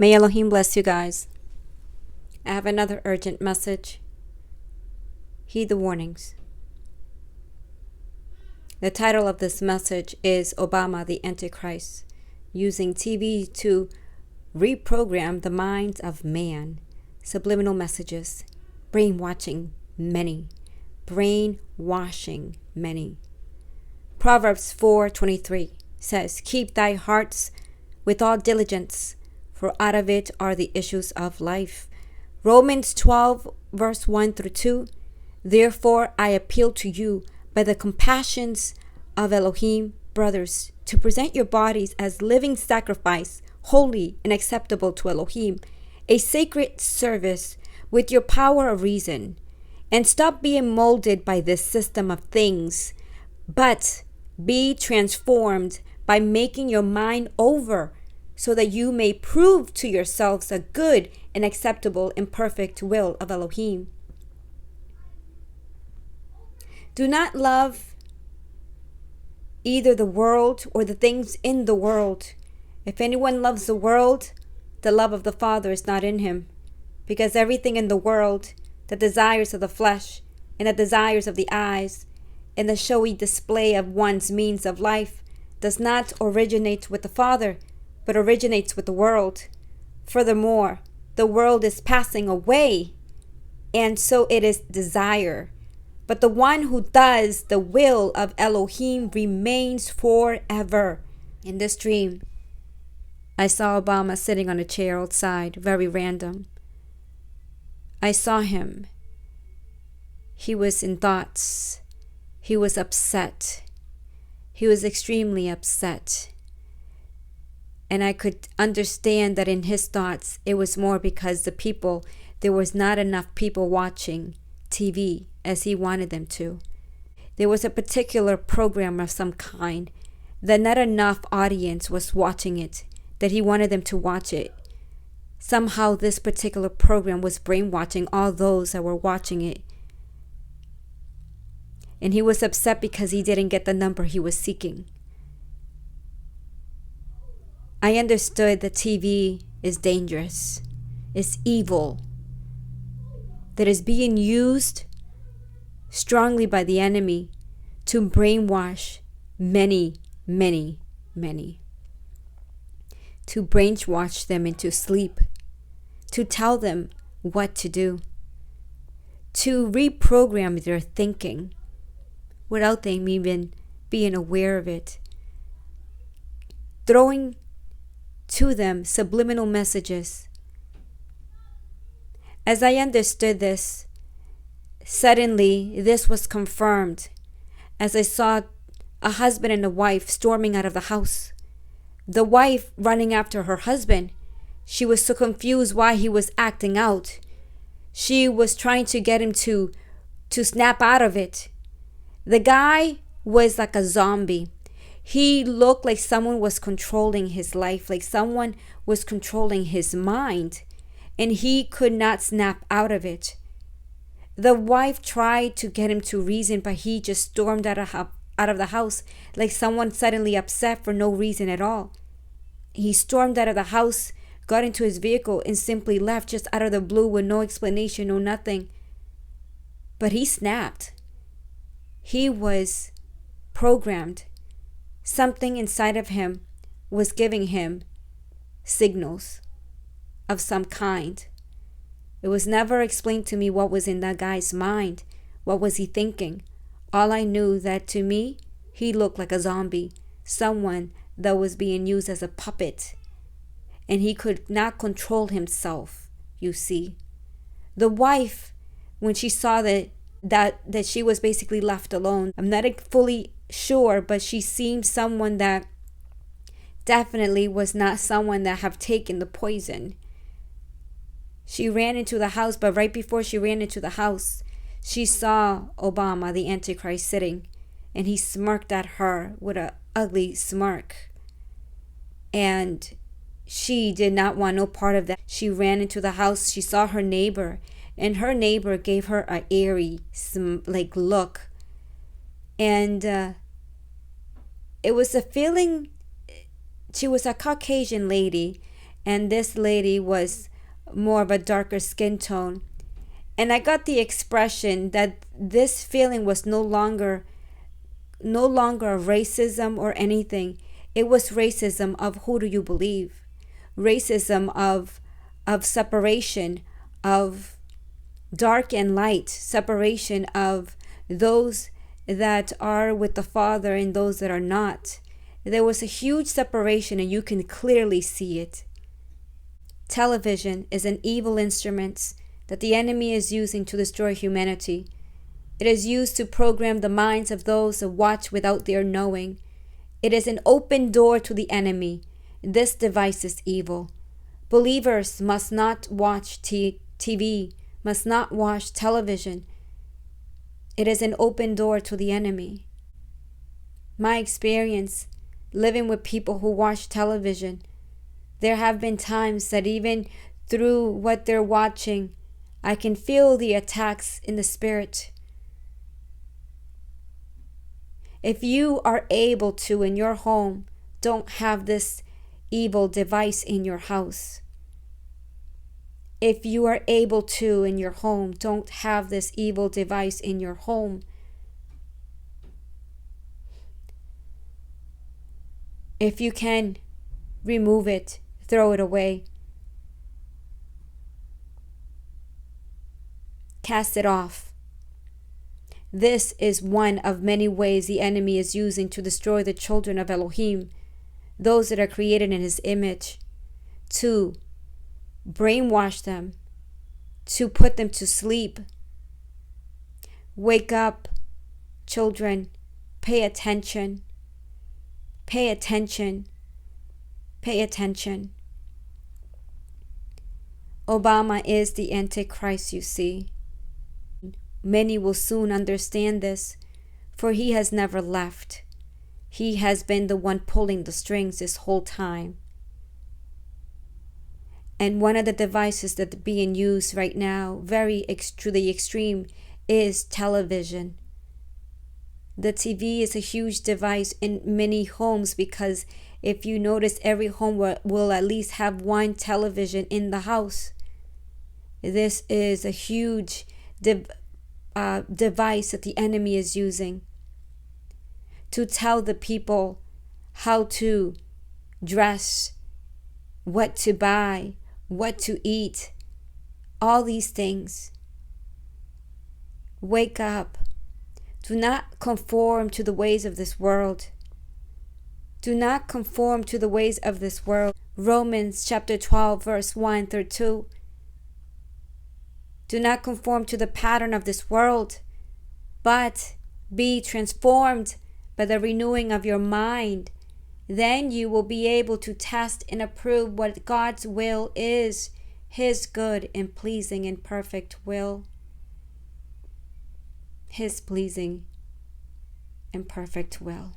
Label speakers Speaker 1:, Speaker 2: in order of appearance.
Speaker 1: May Elohiym bless you guys. I have another urgent message. Heed the warnings. The title of this message is Obama the Antichrist, using TV to reprogram the minds of man. Subliminal messages. Brainwashing many. Brainwashing many. Proverbs 4:23 says, "Keep thy hearts with all diligence, for out of it are the issues of life." Romans 12, verse 1 through 2. Therefore, I appeal to you by the compassions of Elohiym, brothers, to present your bodies as living sacrifice, holy and acceptable to Elohiym, a sacred service with your power of reason. And stop being molded by this system of things, but be transformed by making your mind over, so that you may prove to yourselves a good and acceptable and perfect will of Elohiym. Do not love either the world or the things in the world. If anyone loves the world, the love of the Father is not in him. Because everything in the world, the desires of the flesh and the desires of the eyes and the showy display of one's means of life, does not originate with the Father, but originates with the world. Furthermore, the world is passing away, and so it is desire. But the one who does the will of Elohiym remains forever. In this dream, I saw Obama sitting on a chair outside, very random. I saw him. He was in thoughts. He was upset. He was extremely upset. And I could understand that in his thoughts, it was more because there was not enough people watching TV as he wanted them to. There was a particular program of some kind that not enough audience was watching it, that he wanted them to watch it. Somehow this particular program was brainwashing all those that were watching it. And he was upset because he didn't get the number he was seeking. I understood that TV is dangerous, it's evil, that is being used strongly by the enemy to brainwash many, many, many. To brainwash them into sleep, to tell them what to do, to reprogram their thinking without them even being aware of it, throwing to them subliminal messages. As I understood this, suddenly this was confirmed as I saw a husband and a wife storming out of the house. The wife running after her husband. She was so confused why he was acting out. She was trying to get him to snap out of it. The guy was like a zombie. He looked like someone was controlling his life, like someone was controlling his mind, and he could not snap out of it. The wife tried to get him to reason, but he just stormed out of the house like someone suddenly upset for no reason at all. He stormed out of the house, got into his vehicle, and simply left just out of the blue with no explanation, no nothing. But he snapped. He was programmed. Something inside of him was giving him signals of some kind. It was never explained to me what was in that guy's mind. What was he thinking? All I knew that to me, he looked like a zombie, someone that was being used as a puppet. And he could not control himself, you see. The wife, when she saw that she was basically left alone, I'm not fully sure, but she seemed someone that definitely was not someone that have taken the poison. She ran into the house, but right before she ran into the house, she saw Obama, the Antichrist, sitting, and he smirked at her with an ugly smirk. And she did not want no part of that. She ran into the house. She saw her neighbor, and her neighbor gave her an eerie look. And it was a feeling. She was a Caucasian lady, and this lady was more of a darker skin tone. And I got the expression that this feeling was no longer racism or anything. It was racism of who do you believe? Racism of separation, of dark and light, separation of those that are with the Father and those that are not. There was a huge separation, and you can clearly see it. Television is an evil instrument that the enemy is using to destroy humanity. It is used to program the minds of those who watch without their knowing. It is an open door to the enemy. This device is evil. Believers must not watch TV, must not watch television. It is an open door to the enemy. My experience living with people who watch television, there have been times that even through what they're watching, I can feel the attacks in the spirit. If you are able to in your home, don't have this evil device in your house. If you are able to in your home, don't have this evil device in your home. If you can, remove it, throw it away. Cast it off. This is one of many ways the enemy is using to destroy the children of Elohiym, those that are created in his image, to brainwash them, to put them to sleep. Wake up, children. Pay attention. Pay attention. Pay attention. Obama is the Antichrist, you see. Many will soon understand this, for he has never left. He has been the one pulling the strings this whole time. And one of the devices that are being used right now, to the extreme, is television. The TV is a huge device in many homes because if you notice, every home will at least have one television in the house. This is a huge device that the enemy is using to tell the people how to dress, what to buy, what to eat, all these things. Wake up. Do not conform to the ways of this world. Do not conform to the ways of this world. Romans chapter 12, verse 1 through 2. Do not conform to the pattern of this world, but be transformed by the renewing of your mind. Then you will be able to test and approve what God's will is, his good and pleasing and perfect will. His pleasing and perfect will.